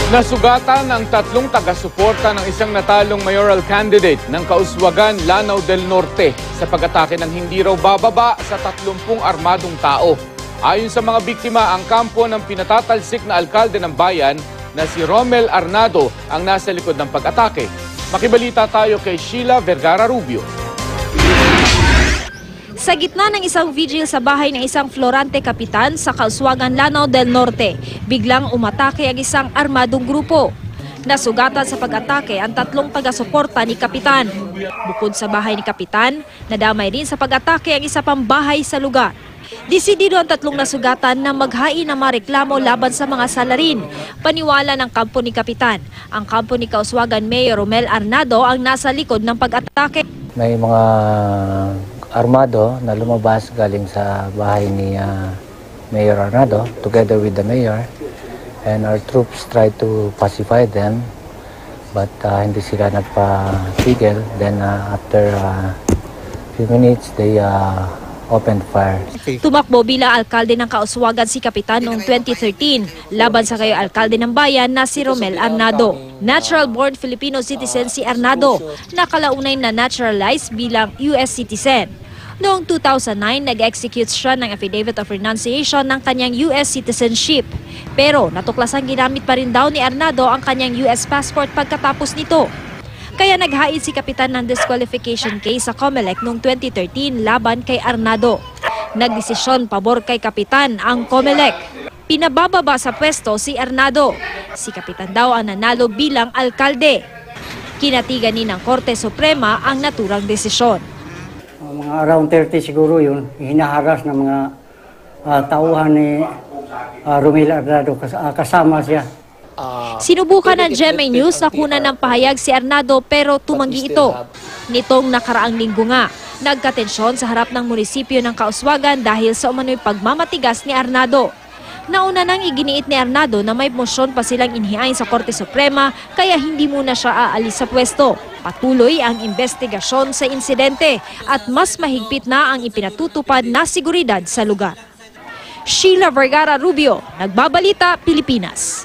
Nasugatan ang tatlong taga-suporta ng isang natalong mayoral candidate ng Kauswagan, Lanao del Norte sa pag-atake ng hindi raw bababa sa 30 armadong tao. Ayon sa mga biktima, ang kampo ng pinatatalsik na alkalde ng bayan na si Romel Arnado ang nasa likod ng pag-atake. Makibalita tayo kay Sheila Vergara Rubio. Sa gitna ng isang vigil sa bahay ng isang florante kapitan sa Kauswagan, Lanao del Norte, biglang umatake ang isang armadong grupo. Nasugatan sa pag-atake ang tatlong taga-suporta ni Kapitan. Bukod sa bahay ni Kapitan, nadamay rin sa pag-atake ang isa pang bahay sa lugar. Desidido ang tatlong nasugatan na maghain ng mareklamo laban sa mga salarin. Paniwala ng kampo ni Kapitan, ang kampo ni Kauswagan Mayor Romel Arnado ang nasa likod ng pag-atake. May mga armado na lumabas galing sa bahay ni Mayor Arnado together with the mayor, and our troops tried to pacify them, but hindi sila nagpatigil. Then after few minutes they opened fire. Tumakbo bilang alkalde ng Kauswagan si Kapitan noong 2013 laban sa kayo alkalde ng bayan na si Romel Arnado. Natural-born Filipino citizen si Arnado, nakalaunay na naturalized bilang US citizen. Noong 2009, nag-execute siya ng affidavit of renunciation ng kanyang US citizenship. Pero natuklasang ginamit pa rin daw ni Arnado ang kanyang US passport pagkatapos nito. Kaya naghain si Kapitan ng disqualification case sa COMELEC noong 2013 laban kay Arnado. Nagdesisyon pabor kay Kapitan ang COMELEC. Pinabababa sa pwesto si Arnado. Si Kapitan daw ang nanalo bilang alkalde. Kinatigan ni ng Korte Suprema ang naturang desisyon. Mga around 30 siguro yun, hinaharas ng mga tauhan ni Romel Arnado, kasama siya. Sinubukan ng GMA News na kunan ng pahayag si Arnado pero tumanggi ito. Nitong nakaraang linggo nga, nagkatensyon sa harap ng munisipyo ng Kauswagan dahil sa umano'y pagmamatigas ni Arnado. Nauna nang iginiit ni Arnado na may motion pa silang inihain sa Korte Suprema kaya hindi muna siya aalis sa pwesto. Patuloy ang investigasyon sa insidente at mas mahigpit na ang ipinatutupad na seguridad sa lugar. Sheila Vergara Rubio, Nagbabalita, Pilipinas.